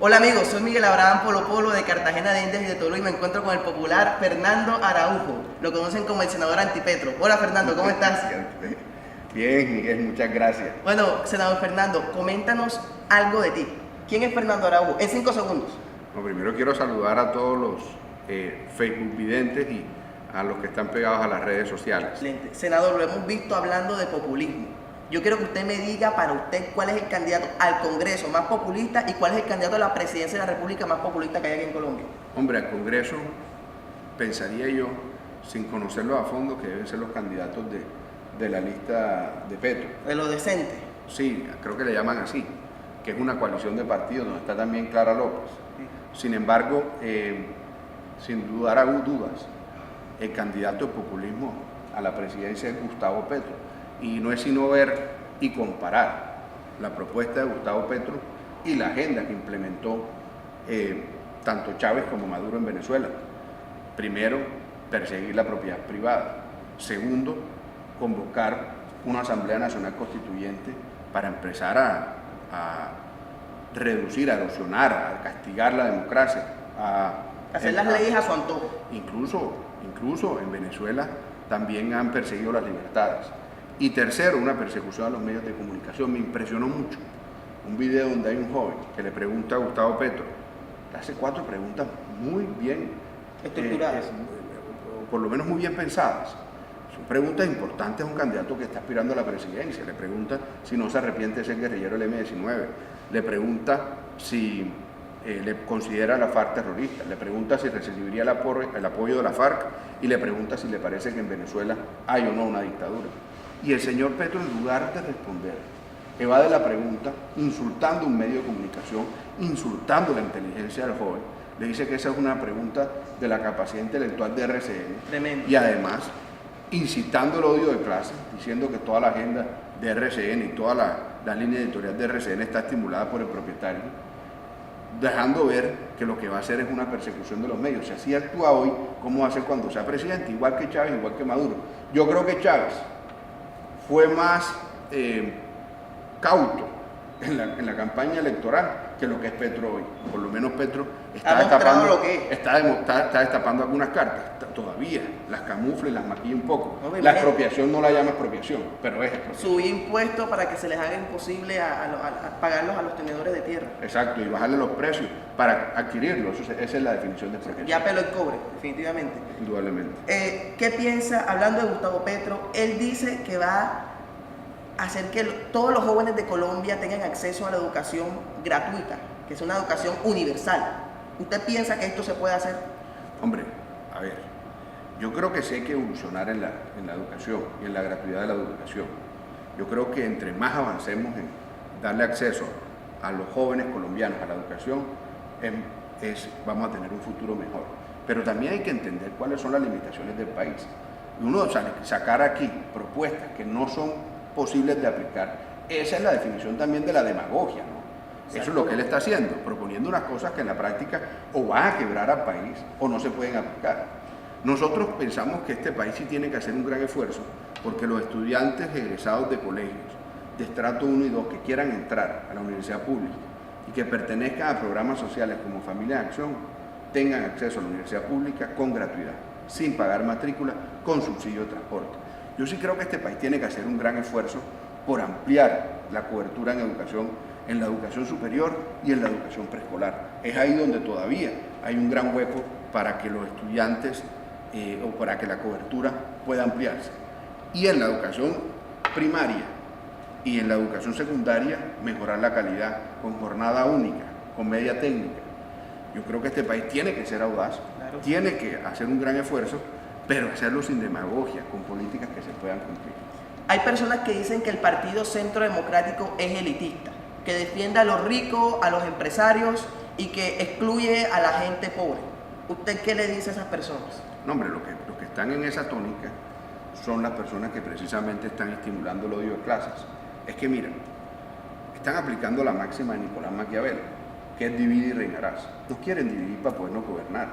Hola amigos, soy Miguel Abraham Polo Polo de Cartagena de Indias y de Toluá y me encuentro con el popular Fernando Araujo. Lo conocen como el senador antipetro. Hola Fernando, ¿cómo estás? Bien, Miguel, muchas gracias. Bueno, senador Fernando, coméntanos algo de ti. ¿Quién es Fernando Araujo? En 5 segundos. Bueno, primero quiero saludar a todos los Facebook videntes y a los que están pegados a las redes sociales. Excelente. Senador, lo hemos visto hablando de populismo. Yo quiero que usted me diga para usted cuál es el candidato al Congreso más populista y cuál es el candidato a la presidencia de la República más populista que hay aquí en Colombia. Hombre, al Congreso pensaría yo, sin conocerlos a fondo, que deben ser los candidatos de la lista de Petro. De lo decente. Sí, creo que le llaman así, que es una coalición de partidos donde está también Clara López. Sin embargo, sin dudar dudas, el candidato de populismo a la presidencia es Gustavo Petro. Y no es sino ver y comparar la propuesta de Gustavo Petro y la agenda que implementó tanto Chávez como Maduro en Venezuela. Primero, perseguir la propiedad privada. Segundo, convocar una Asamblea Nacional Constituyente para empezar a reducir, a erosionar, a castigar la democracia. Hacer las leyes a su antojo. Incluso en Venezuela también han perseguido las libertades. Y tercero, una persecución a los medios de comunicación. Me impresionó mucho un video donde hay un joven que le pregunta a Gustavo Petro, le hace 4 preguntas muy bien estructuradas, por lo menos muy bien pensadas. Son preguntas importantes a un candidato que está aspirando a la presidencia. Le pregunta si no se arrepiente de ser guerrillero del M-19, le pregunta si le considera a la FARC terrorista, le pregunta si recibiría el apoyo de la FARC y le pregunta si le parece que en Venezuela hay o no una dictadura. Y el señor Petro, en lugar de responder, evade la pregunta, insultando un medio de comunicación, insultando la inteligencia del joven, le dice que esa es una pregunta de la capacidad intelectual de RCN. Tremendo. Y además, incitando el odio de clase, diciendo que toda la agenda de RCN y toda la línea editorial de RCN está estimulada por el propietario, dejando ver que lo que va a hacer es una persecución de los medios. Si así actúa hoy, ¿cómo va a ser cuando sea presidente? Igual que Chávez, igual que Maduro. Yo creo que Chávez fue más cauto en la campaña electoral que lo que es Petro hoy. Por lo menos Petro está destapando algunas cartas. Todavía las camufla y las maquilla un poco. No, la expropiación no la llama expropiación, pero es expropiación. Subir impuestos para que se les haga imposible a pagarlos a los tenedores de tierra. Exacto, y bajarle los precios para adquirirlos. Esa es la definición de expropiación. Ya peló el cobre, definitivamente. Indudablemente. ¿Qué piensa, hablando de Gustavo Petro? Él dice que va a hacer que todos los jóvenes de Colombia tengan acceso a la educación gratuita, que es una educación universal. ¿Usted piensa que esto se puede hacer? Hombre, a ver, yo creo que sí hay que evolucionar en la educación y en la gratuidad de la educación. Yo creo que entre más avancemos en darle acceso a los jóvenes colombianos a la educación, vamos a tener un futuro mejor. Pero también hay que entender cuáles son las limitaciones del país. Y uno sacar aquí propuestas que no son posibles de aplicar, esa es la definición también de la demagogia, ¿no? Eso es lo que él está haciendo, proponiendo unas cosas que en la práctica o van a quebrar al país o no se pueden aplicar. Nosotros pensamos que este país sí tiene que hacer un gran esfuerzo porque los estudiantes egresados de colegios de estrato 1 y 2 que quieran entrar a la universidad pública y que pertenezcan a programas sociales como Familia en Acción tengan acceso a la universidad pública con gratuidad, sin pagar matrícula, con subsidio de transporte. Yo sí creo que este país tiene que hacer un gran esfuerzo por ampliar la cobertura en la educación superior y en la educación preescolar. Es ahí donde todavía hay un gran hueco para que los estudiantes o para que la cobertura pueda ampliarse. Y en la educación primaria y en la educación secundaria mejorar la calidad con jornada única, con media técnica. Yo creo que este país tiene que ser audaz, claro, tiene que hacer un gran esfuerzo, pero hacerlo sin demagogia, con políticas que se puedan cumplir. Hay personas que dicen que el Partido Centro Democrático es elitista, que defiende a los ricos, a los empresarios y que excluye a la gente pobre. ¿Usted qué le dice a esas personas? No, hombre, los que están en esa tónica son las personas que precisamente están estimulando el odio de clases. Es que miren, están aplicando la máxima de Nicolás Maquiavelo, que es divide y reinarás. No quieren dividir para podernos gobernar.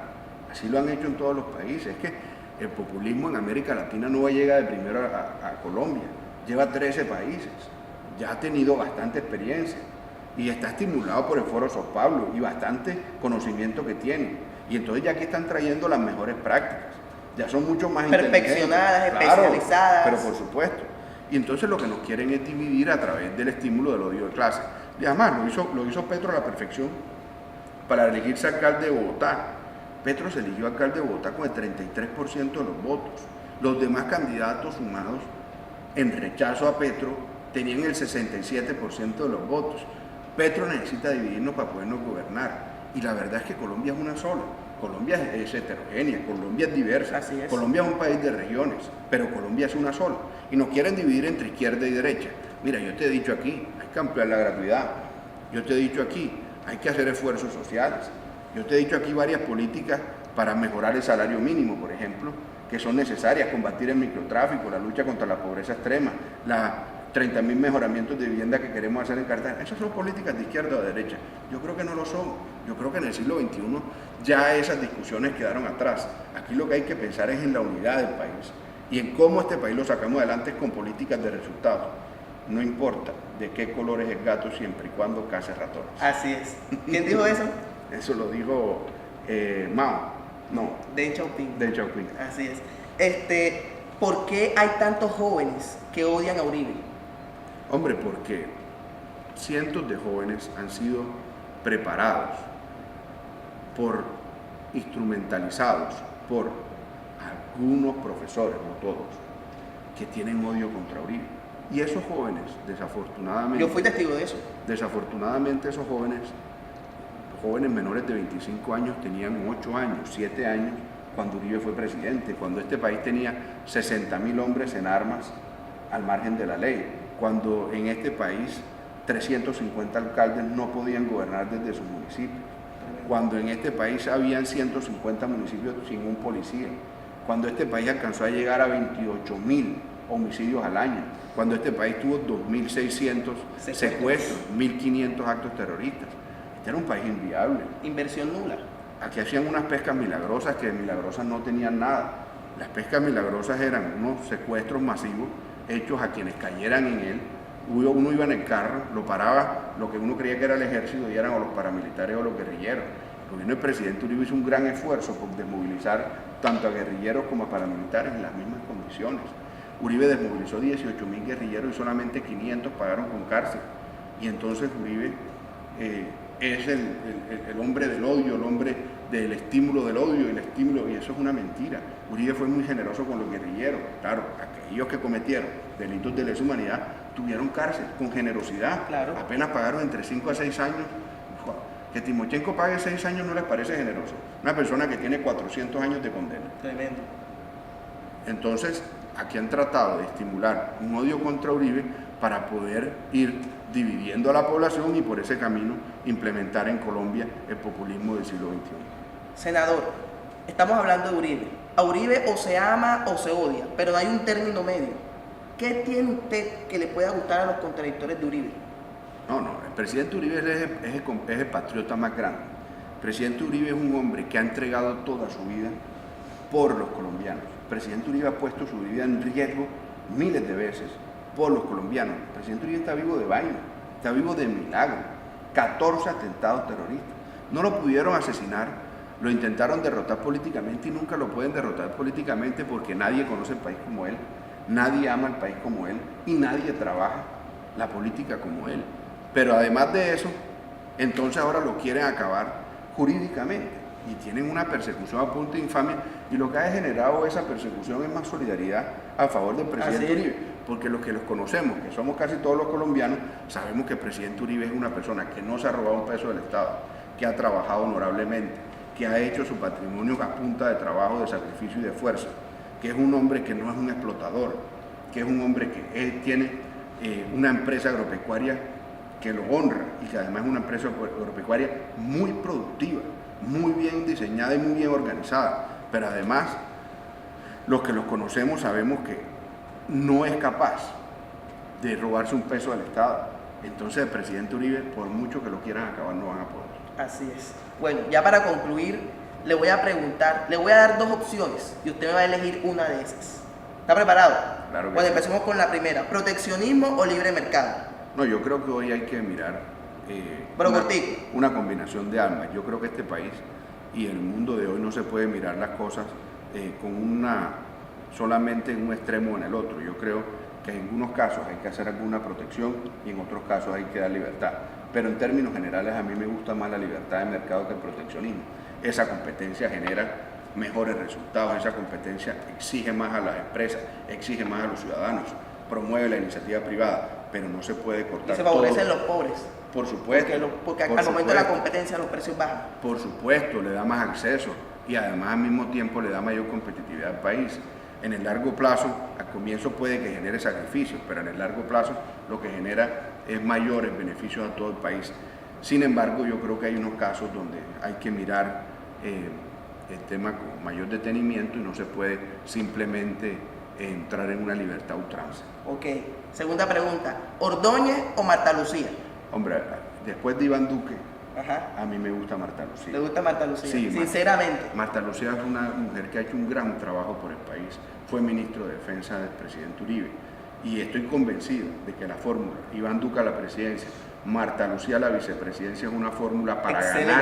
Así lo han hecho en todos los países. Es que el populismo en América Latina no llega de primero a Colombia, lleva 13 países, ya ha tenido bastante experiencia. y está estimulado por el Foro São Paulo y bastante conocimiento que tiene. Y entonces ya aquí están trayendo las mejores prácticas, ya son mucho más perfeccionadas, claro, especializadas. pero por supuesto. Y entonces lo que nos quieren es dividir a través del estímulo del odio de clase. Y además lo hizo Petro a la perfección para elegirse alcalde de Bogotá. Petro se eligió alcalde de Bogotá con el 33% de los votos. Los demás candidatos sumados en rechazo a Petro tenían el 67% de los votos. Petro necesita dividirnos para podernos gobernar. Y la verdad es que Colombia es una sola. Colombia es heterogénea, Colombia es diversa. Así es. Colombia es un país de regiones, pero Colombia es una sola. Y nos quieren dividir entre izquierda y derecha. Mira, yo te he dicho aquí, hay que ampliar la gratuidad. Yo te he dicho aquí, hay que hacer esfuerzos sociales. Yo te he dicho aquí varias políticas para mejorar el salario mínimo, por ejemplo, que son necesarias, combatir el microtráfico, la lucha contra la pobreza extrema, las 30.000 mejoramientos de vivienda que queremos hacer en Cartagena. ¿Esas son políticas de izquierda o de derecha? Yo creo que no lo son. Yo creo que en el siglo XXI ya esas discusiones quedaron atrás. Aquí lo que hay que pensar es en la unidad del país y en cómo este país lo sacamos adelante con políticas de resultados. No importa de qué color es el gato siempre y cuando case ratones. Así es. ¿Quién dijo eso? Eso lo dijo Mao. No. Deng Xiaoping. Deng Xiaoping. Así es. ¿Por qué hay tantos jóvenes que odian a Uribe? Hombre, porque cientos de jóvenes han sido preparados instrumentalizados por algunos profesores, no todos, que tienen odio contra Uribe. Y esos jóvenes, desafortunadamente... Yo fui testigo de eso. Desafortunadamente esos jóvenes menores de 25 años tenían 8 años, 7 años cuando Uribe fue presidente, cuando este país tenía 60.000 hombres en armas al margen de la ley, cuando en este país 350 alcaldes no podían gobernar desde sus municipios, cuando en este país habían 150 municipios sin un policía, cuando este país alcanzó a llegar a 28.000 homicidios al año, cuando este país tuvo 2.600 secuestros, 1.500 actos terroristas. Este era un país inviable. Inversión nula. Aquí hacían unas pescas milagrosas que milagrosas no tenían nada. Las pescas milagrosas eran unos secuestros masivos hechos a quienes cayeran en él. Uno iba en el carro, lo paraba lo que uno creía que era el ejército y eran o los paramilitares o los guerrilleros. El gobierno del presidente Uribe hizo un gran esfuerzo por desmovilizar tanto a guerrilleros como a paramilitares en las mismas condiciones. Uribe desmovilizó 18.000 guerrilleros y solamente 500 pagaron con cárcel. Y entonces Uribe es el hombre del odio, el hombre del estímulo del odio, y eso es una mentira. Uribe fue muy generoso con los guerrilleros. Claro, aquellos que cometieron delitos de lesa humanidad tuvieron cárcel con generosidad. Claro. Apenas pagaron entre 5 a 6 años. Que Timochenko pague 6 años no les parece generoso. Una persona que tiene 400 años de condena. Tremendo. Entonces, aquí han tratado de estimular un odio contra Uribe para poder ir dividiendo a la población y por ese camino implementar en Colombia el populismo del siglo XXI. Senador, estamos hablando de Uribe. A Uribe o se ama o se odia, pero no hay un término medio. ¿Qué tiene usted que le pueda gustar a los contradictores de Uribe? No, el presidente Uribe es el patriota más grande. El presidente Uribe es un hombre que ha entregado toda su vida por los colombianos. El presidente Uribe ha puesto su vida en riesgo miles de veces por los colombianos. El presidente Uribe está vivo de vaina, está vivo de milagro. 14 atentados terroristas. No lo pudieron asesinar, lo intentaron derrotar políticamente y nunca lo pueden derrotar políticamente porque nadie conoce el país como él, nadie ama el país como él y nadie trabaja la política como él. Pero además de eso, entonces ahora lo quieren acabar jurídicamente y tienen una persecución a punta de infamia, y lo que ha generado esa persecución es más solidaridad a favor del presidente Uribe, porque los que los conocemos, que somos casi todos los colombianos, sabemos que el presidente Uribe es una persona que no se ha robado un peso del Estado, que ha trabajado honorablemente, que ha hecho su patrimonio a punta de trabajo, de sacrificio y de esfuerzo, que es un hombre que no es un explotador, que es un hombre que tiene una empresa agropecuaria que lo honra y que además es una empresa agropecuaria muy productiva, muy bien diseñada y muy bien organizada, pero además los que los conocemos sabemos que no es capaz de robarse un peso del Estado. Entonces el presidente Uribe, por mucho que lo quieran acabar, no van a poder. Así es. Bueno, ya para concluir, le voy a preguntar, le voy a dar 2 opciones y usted me va a elegir una de esas. ¿Está preparado? Claro que bueno, sí. empecemos con la primera. ¿Proteccionismo o libre mercado? No, yo creo que hoy hay que mirar Pero cortico. una combinación de ambas. Yo creo que este país y el mundo de hoy no se puede mirar las cosas solamente en un extremo o en el otro. Yo creo que en algunos casos hay que hacer alguna protección y en otros casos hay que dar libertad. Pero en términos generales a mí me gusta más la libertad de mercado que el proteccionismo. Esa competencia genera mejores resultados, esa competencia exige más a las empresas, exige más a los ciudadanos, promueve la iniciativa privada, pero no se puede cortar. Y se favorecen todo. los pobres. Por supuesto. Porque al momento de la competencia los precios bajan. Por supuesto, le da más acceso y además al mismo tiempo le da mayor competitividad al país. En el largo plazo, al comienzo puede que genere sacrificios, pero en el largo plazo lo que genera es mayores beneficios a todo el país. Sin embargo, yo creo que hay unos casos donde hay que mirar el tema con mayor detenimiento y no se puede simplemente entrar en una libertad ultranza. Ok. Segunda pregunta, ¿Ordóñez o Marta Lucía? Hombre, después de Iván Duque, Ajá. a mí me gusta Marta Lucía. ¿Le gusta Marta Lucía? Sí, sinceramente. Marta Lucía es una mujer que ha hecho un gran trabajo por el país. Fue ministro de Defensa del presidente Uribe. Y estoy convencido de que la fórmula, Iván Duque a la presidencia, Marta Lucía a la vicepresidencia, es una fórmula para Excelente. ganar